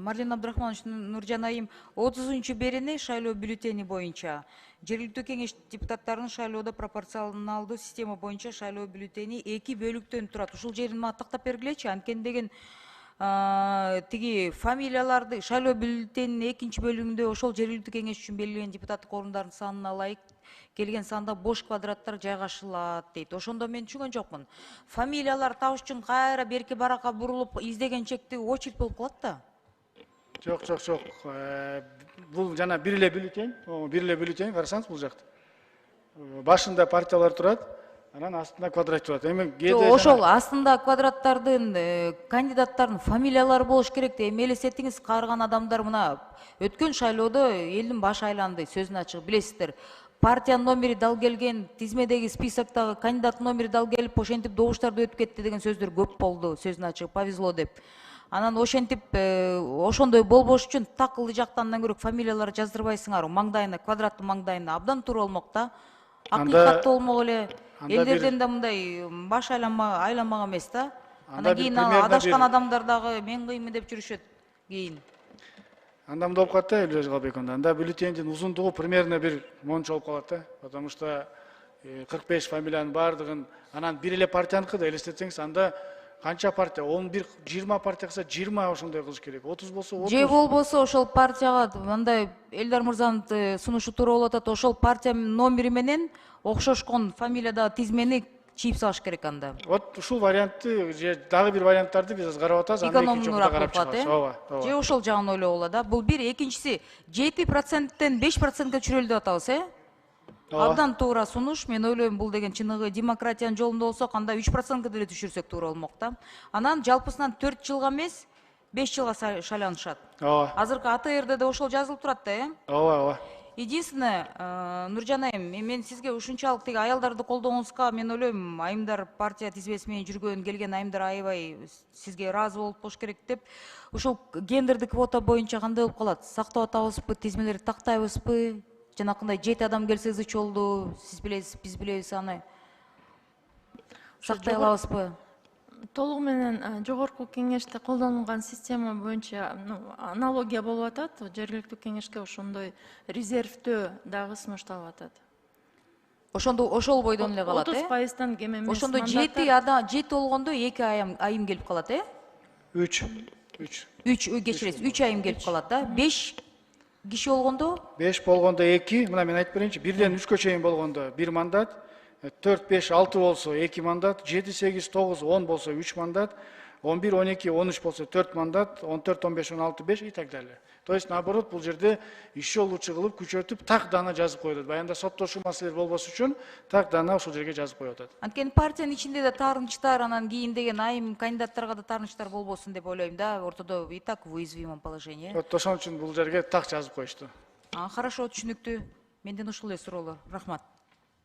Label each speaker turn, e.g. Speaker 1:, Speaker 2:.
Speaker 1: Марлен Абдрахманович, Нуржан айым, 30-берене шайлоо бюллетени боюнча жергиликтүү кеңеш депутаттарынын шайлоодо пропорционалдуу система боюнча шайлоо бюллетени 2 бөлүктөн турат. Ушул жерин мага тактап бергилечи. Анткени деген тиги фамилияларды шайлоо бюллетенинин 2 бөлүгүндө ошол жергиликтүү кеңеш үчүн белгилеген депутаттык орундардын санына ылайык келген санда бош квадраттар жайгашылат дейт. Ошондо мен түшүнгөн жокмун. Фамилиялар табыш үчүн кайра берки баракка бурулуп издегенчекти очередь болуп калат да.
Speaker 2: Жок. Бул жана бир эле бюллетень карасаңыз бул жакта. Башында партиялар турат, анан астында квадрат турат. Эми
Speaker 1: ошол астында квадраттардын кандидаттардын фамилиялары болуш керек. Эми элестетиңиз, каарган адамдар мына өткөн шайлоодо элдин башы айланды, сөзүн ачык билесиздер. Партиянын номери дал келген, тизмедеги списоктогу кандидаттын номери дал келип, ошентип добуштарды өтүп кетти деген сөздөр көп болду, сөзүн ачык, повезло деп. Анан ошентип ошондой болбош үчүн так ылдый жактан андан көрө фамилияларды жаздырбайсыңар, маңдайына, квадраттын маңдайына абдан туура болмок да. Акыйкаттуу болмок эле. Элдерден да мындай баш айланмак эмес да. Анан кийин адашкан адамдар дагы мен кыймын деп жүрүшөт кийин.
Speaker 2: Анда мындай болуп калат да, Элбек Жалбековна. Анда бюллетендин узундугу примерно бир монча болуп калат да. Потому что 45 фамилиянын баардыгын анан бир эле партияныкы да элестетсеңиз, анда канча партия? 11, 20 партия кылса 20 ошондой кылыш керек. 30 болсо 30.
Speaker 1: Же болбосо ошол партияга мындай Элдар мырзанын сунушу туура болуп атат. Ошол партия номери менен окшошкон фамилияда тизмени чийип салыш керек анда.
Speaker 2: Вот ушул вариантты же дагы бир варианттарды биз карап атабыз, аны экинчи жолдо карап чыгабыз. Ооба.
Speaker 1: Же ошол жагын ойлогула да. Бул бир, экинчиси 7%тен 5%га чүрөлдүп деп атабыз, Абдан туура сунуш. Мен ойлойм, бул деген чыныгы демократиянын жолунда болсок, анда 3%га деле түшүрсөк туура болмок да. Анан жалпысынан 4 жылга эмес, 5 жылга шайланышат.
Speaker 2: Ооба.
Speaker 1: Азыркы АТРде да ошол жазылып турат да,
Speaker 2: Ооба.
Speaker 1: Единственное, Нуржан айым, мен сизге ушунчалык тиги аялдарды колдогоңузга мен ойлойм, айымдар партия тизмеси менен жүргөн келген айымдар аябай сизге ыраазы болуп болуш керек деп. Ушул гендердик квота боюнча кандай болуп калат? Сактап атабызбы, тизмелерди тактайбызбы? Жанакындай 7 адам келсе ызы чолду, сиз билесиз, биз билебиз аны. Сактай алабызбы?
Speaker 3: Толугу менен жогорку кеңеште колдонулган система боюнча аналогия болуп атат. Жергиликтүү кеңешке ошондой резервтөө дагы сунушталып атат.
Speaker 1: Ошол бойдон эле калат,
Speaker 3: 30%тан кем эмес.
Speaker 1: Ошондо 7 болгондо 2 айым келип калат,
Speaker 2: 3
Speaker 1: кечиресиз, 3 айым келип калат да. 5 киши болгондо?
Speaker 2: 5 болгондо 2, мына мен айтып берейинчи, 1ден 3кө чейин болгондо 1 мандат, 4, 5, 6 болсо 2 мандат, 7, 8, 9, 10 болсо 3 мандат, 11, 12, 13 болсо 4 мандат, 14, 15, 16, 5 и так далее. То есть наоборот, бул жерде иши олучу кылып күчөтүп так дана жазып коюлат. Баягында соттошуу маселелер болбош үчүн так дана ошол жерге жазып коюп атат.
Speaker 1: Анткени партиянын ичинде да таарынычтар, анан кийин деген айым кандидаттарга да таарынычтар болбосун деп ойлойм да. Ортодо и так в уязвимом положении.
Speaker 2: Вот ошон үчүн бул жерге так жазып коюшту.
Speaker 1: Хорошо, түшүнүктүү. Менден ушул эле суроолор. Рахмат.